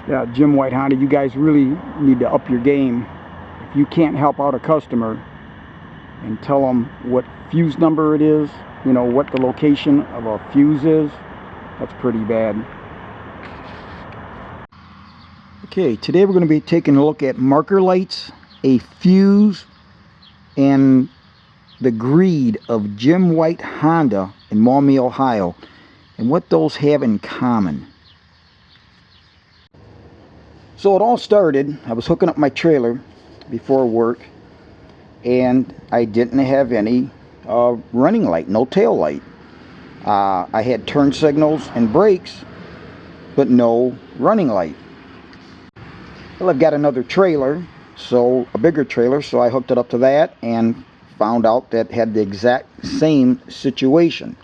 Yeah, Jim White Honda, you guys really need to up your game. If you can't help out a customer and tell them what fuse number it is, you know, what the location of a fuse is, that's pretty bad. Okay, today we're going to be taking a look at marker lights, a fuse, and the greed of Jim White Honda in Maumee, Ohio, and what those have in common. So it all started, I was hooking up my trailer before work, and I didn't have any running light, no tail light. I had turn signals and brakes, but no running light. Well, I've got another trailer, so a bigger trailer, so I hooked it up to that and found out that it had the exact same situation.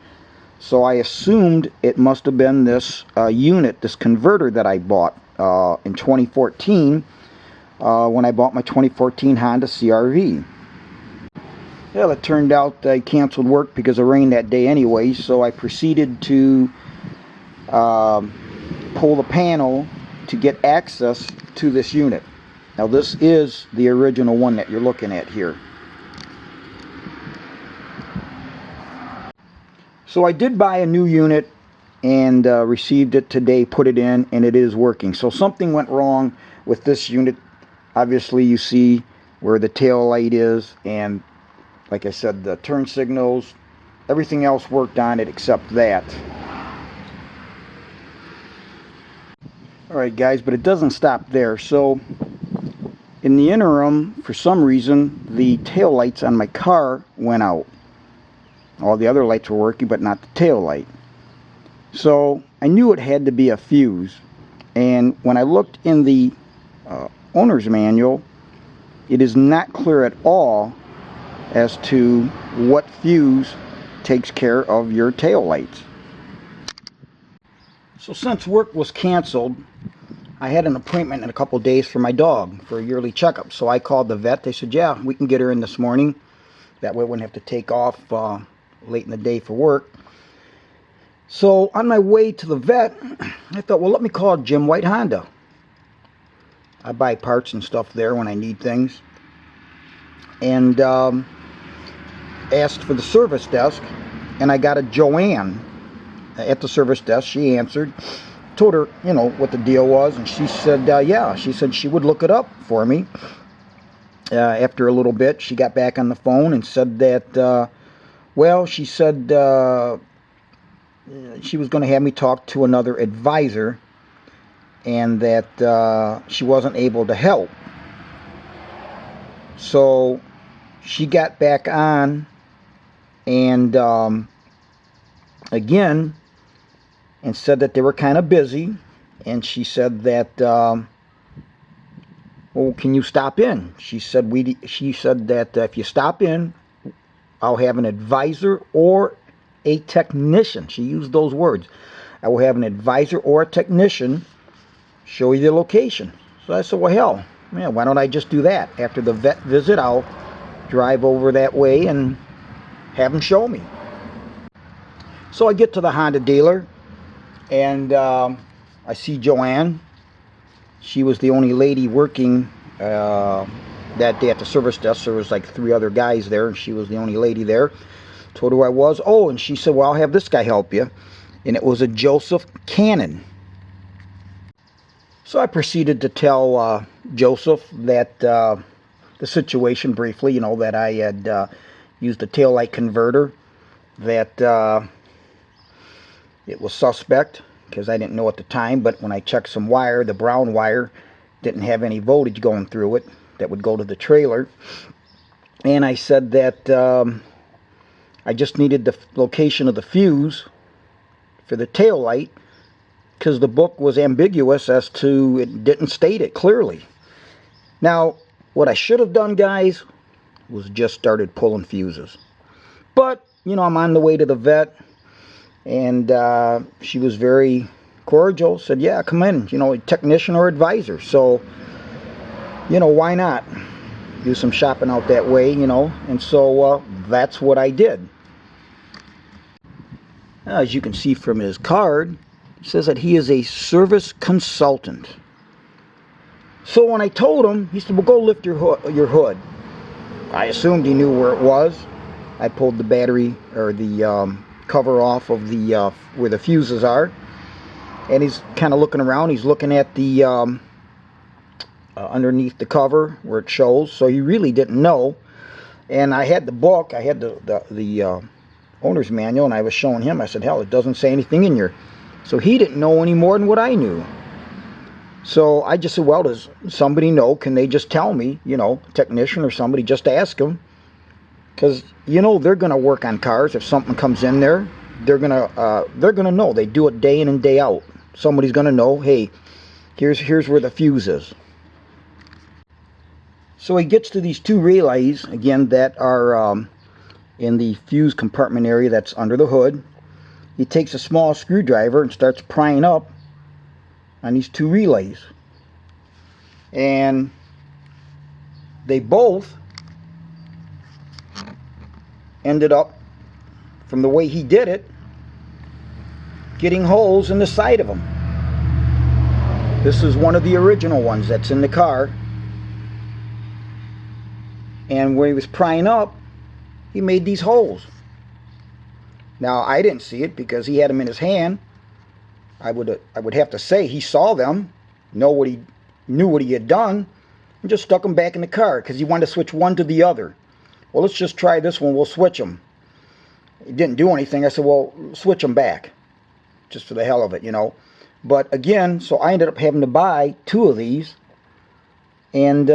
So I assumed it must have been this unit, this converter that I bought in 2014 when I bought my 2014 Honda CR-V. Well, it turned out I canceled work because of rain that day anyway, so I proceeded to pull the panel to get access to this unit. Now this is the original one that you're looking at here. So I did buy a new unit and received it today, put it in, and it is working. So something went wrong with this unit. Obviously you see where the tail light is, and like I said, the turn signals, everything else worked on it except that. Alright guys, but it doesn't stop there. So in the interim, for some reason, the tail lights on my car went out. All the other lights were working, but not the tail light. So I knew it had to be a fuse. And when I looked in the owner's manual, it is not clear at all as to what fuse takes care of your tail lights. So since work was canceled, I had an appointment in a couple days for my dog for a yearly checkup. So I called the vet. They said, yeah, we can get her in this morning. That way I wouldn't have to take off late in the day for work. So on my way to the vet, I thought, well, let me call Jim White Honda. I buy parts and stuff there when I need things. And asked for the service desk, and I got a Joanne at the service desk. She answered, told her, you know, what the deal was, and she said, yeah, she said she would look it up for me. After a little bit, she got back on the phone and said that, well, she said she was going to have me talk to another advisor, and that she wasn't able to help. So she got back on and again and said that they were kind of busy, and she said that well, can you stop in? She said that if you stop in, I'll have an advisor or a technician. She used those words. I will have an advisor or a technician show you the location. So I said, well, hell, man, why don't I just do that? After the vet visit, I'll drive over that way and have them show me. So I get to the Honda dealer, and I see Joanne. She was the only lady working that day at the service desk. There was like 3 other guys there, and she was the only lady there. Told her who I was. Oh, and she said, well, I'll have this guy help you. And it was a Joseph Cannon. So I proceeded to tell Joseph that the situation briefly, you know, that I had used a taillight converter, that it was suspect because I didn't know at the time, but when I checked some wire, the brown wire didn't have any voltage going through it that would go to the trailer. And I said that I just needed the location of the fuse for the tail light, because the book was ambiguous as to, it didn't state it clearly. Now, what I should have done, guys, was just started pulling fuses. But, you know, I'm on the way to the vet, and she was very cordial, said, yeah, come in, you know, a technician or advisor. So, you know, why not do some shopping out that way, you know? And so that's what I did. Now, as you can see from his card, it says that he is a service consultant. So when I told him, he said, well, go lift your hood. I assumed he knew where it was. I pulled the battery or the cover off of the where the fuses are, and he's kind of looking around. He's looking at the underneath the cover where it shows. So he really didn't know. And I had the book. I had the owner's manual, and I was showing him. I said, hell, it doesn't say anything in here. So he didn't know any more than what I knew. So I just said, well, does somebody know? Can they just tell me, you know, a technician or somebody, just ask them? Because, you know, they're going to work on cars. If something comes in there, they're going to know. They do it day in and day out. Somebody's going to know, hey, here's where the fuse is. So he gets to these two relays, again, that are in the fuse compartment area that's under the hood. He takes a small screwdriver and starts prying up on these two relays. And they both ended up, from the way he did it, getting holes in the side of them. This is one of the original ones that's in the car. And when he was prying up, he made these holes. Now, I didn't see it because he had them in his hand. I would have to say he saw them, knew what he had done, and just stuck them back in the car because he wanted to switch one to the other. Well, let's just try this one. We'll switch them. He didn't do anything. I said, well, switch them back, just for the hell of it, you know. But again, so I ended up having to buy two of these, and they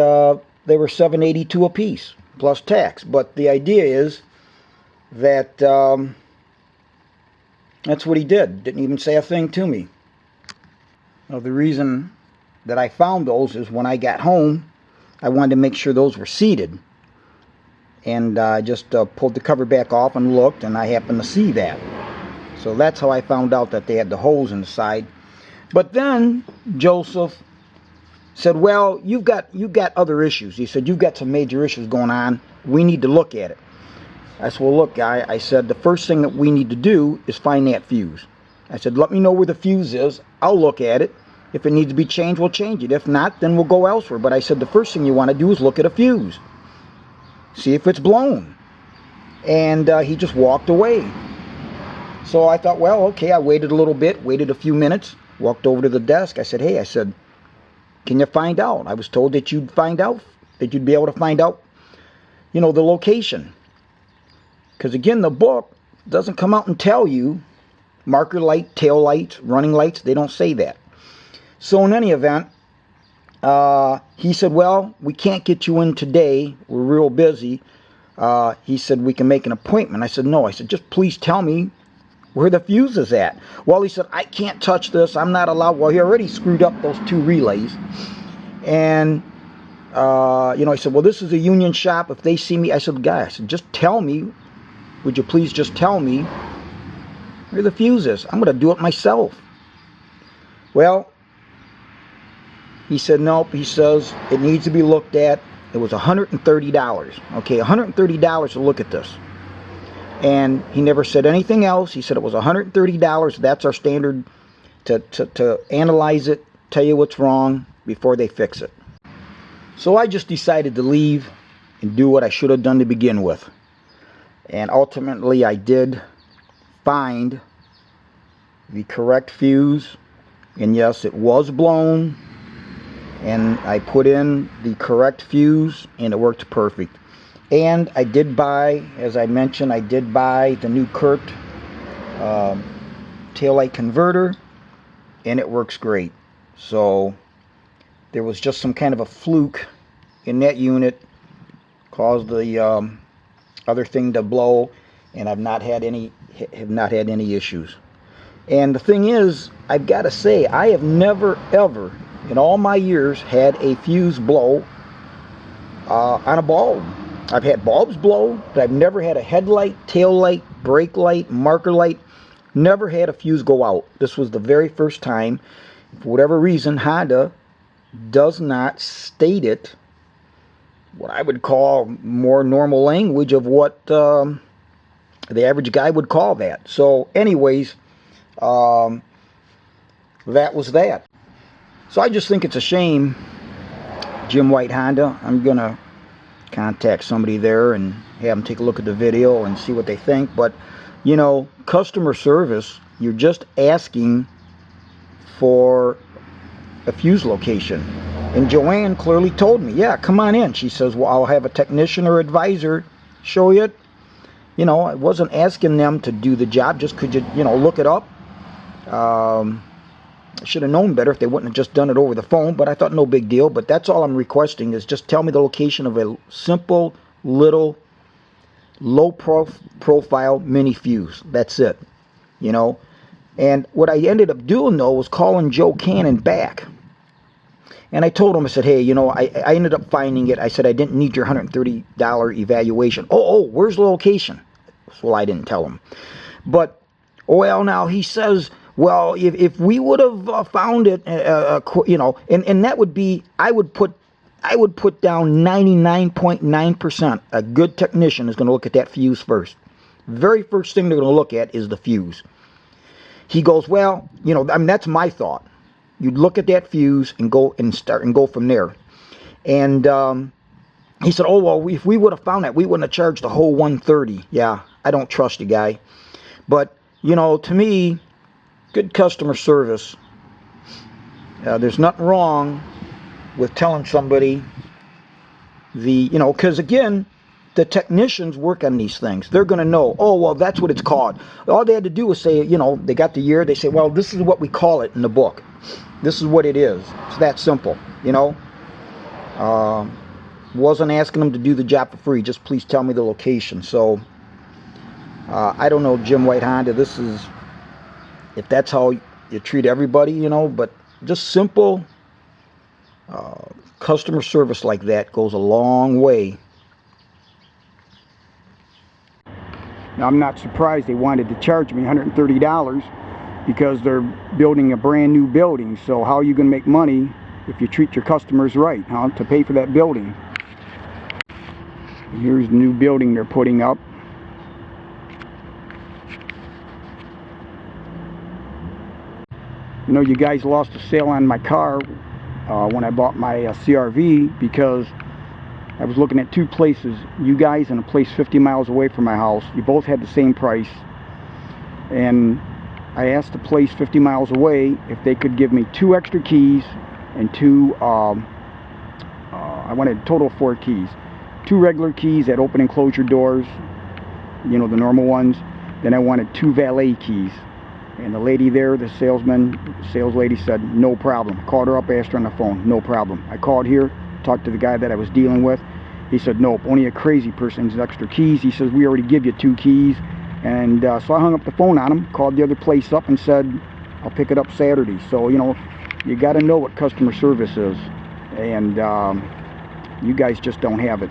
were $7.82 a piece plus tax. But the idea is that that's what he did. Didn't even say a thing to me. Now, the reason that I found those is when I got home, I wanted to make sure those were seated. And I just pulled the cover back off and looked, and I happened to see that. So that's how I found out that they had the holes in the side. But then Joseph said, well, you've got other issues. He said, you've got some major issues going on. We need to look at it. I said, well, look, guy, I said, the first thing that we need to do is find that fuse. I said, let me know where the fuse is. I'll look at it. If it needs to be changed, we'll change it. If not, then we'll go elsewhere. But I said, the first thing you want to do is look at a fuse. See if it's blown. And he just walked away. So I thought, well, okay, I waited a little bit, waited a few minutes, walked over to the desk. I said, hey, I said, can you find out? I was told that you'd find out, that you'd be able to find out, you know, the location. Because again, the book doesn't come out and tell you marker light, tail lights, running lights. They don't say that. So in any event, he said, well, we can't get you in today. We're real busy. He said, we can make an appointment. I said, no. I said, just please tell me where the fuse is at. Well, he said, I can't touch this. I'm not allowed. Well, he already screwed up those two relays. And, you know, I said, well, this is a union shop. If they see me, I said, guy, I said, just tell me. Would you please just tell me where the fuse is? I'm going to do it myself. Well, he said, nope. He says, it needs to be looked at. It was $130. Okay, $130 to look at this. And he never said anything else. He said it was $130. That's our standard to analyze it, tell you what's wrong before they fix it. So I just decided to leave and do what I should have done to begin with. And ultimately I did find the correct fuse. And yes, it was blown. And I put in the correct fuse and it worked perfect. And I did buy, as I mentioned, I did buy the new Kurt taillight converter, and it works great. So there was just some kind of a fluke in that unit, caused the other thing to blow, and have not had any issues. And the thing is, I've got to say, I have never ever in all my years had a fuse blow on a bulb. I've had bulbs blow, but I've never had a headlight, tail light, brake light, marker light. Never had a fuse go out. This was the very first time. For whatever reason, Honda does not state it, what I would call more normal language of what the average guy would call that. So anyways, that was that. So I just think it's a shame Jim White Honda. I'm going to contact somebody there and have them take a look at the video and see what they think. But, you know, customer service, you're just asking for a fuse location. And Joanne clearly told me, yeah, come on in. She says, well, I'll have a technician or advisor show you it. You know, I wasn't asking them to do the job. Just could you, look it up. I should have known better if they wouldn't have just done it over the phone, but I thought no big deal. But that's all I'm requesting, is just tell me the location of a simple, little, low-profile mini fuse. That's it, you know. And what I ended up doing, though, was calling Joe Cannon back. And I told him, I said, hey, you know, I ended up finding it. I said, I didn't need your $130 evaluation. Oh, where's the location? Well, I didn't tell him. But, well, now he says, well, if we would have found it, you know, and that would be, I would put down 99.9%. A good technician is going to look at that fuse first. Very first thing they're going to look at is the fuse. He goes, well, you know, I mean, that's my thought. You'd look at that fuse and go from there. And he said, oh, well, if we would have found that, we wouldn't have charged the whole $130. Yeah, I don't trust the guy. But, you know, to me, good customer service. There's nothing wrong with telling somebody you know, because again, the technicians work on these things. They're going to know, oh, well, that's what it's called. All they had to do was say, you know, they got the year. They say, well, this is what we call it in the book. This is what it is. It's that simple, you know. Wasn't asking them to do the job for free. Just please tell me the location. So, I don't know, Jim White Honda, this is, if that's how you treat everybody, you know, but just simple customer service like that goes a long way. Now, I'm not surprised they wanted to charge me $130 because they're building a brand new building. So how are you going to make money if you treat your customers right, huh, to pay for that building? And here's the new building they're putting up. You know, you guys lost a sale on my car when I bought my CRV, because I was looking at two places, you guys and a place 50 miles away from my house. You both had the same price, and I asked the place 50 miles away if they could give me 2 extra keys and 2, I wanted a total of 4 keys. 2 regular keys that open and close your doors, you know, the normal ones. Then I wanted 2 valet keys. And the lady there, the sales lady said, no problem. Called her up, asked her on the phone, no problem. I called here, talked to the guy that I was dealing with. He said, nope, only a crazy person needs extra keys. He says, we already give you 2 keys. And so I hung up the phone on him, called the other place up and said, I'll pick it up Saturday. So, you know, you got to know what customer service is. And you guys just don't have it.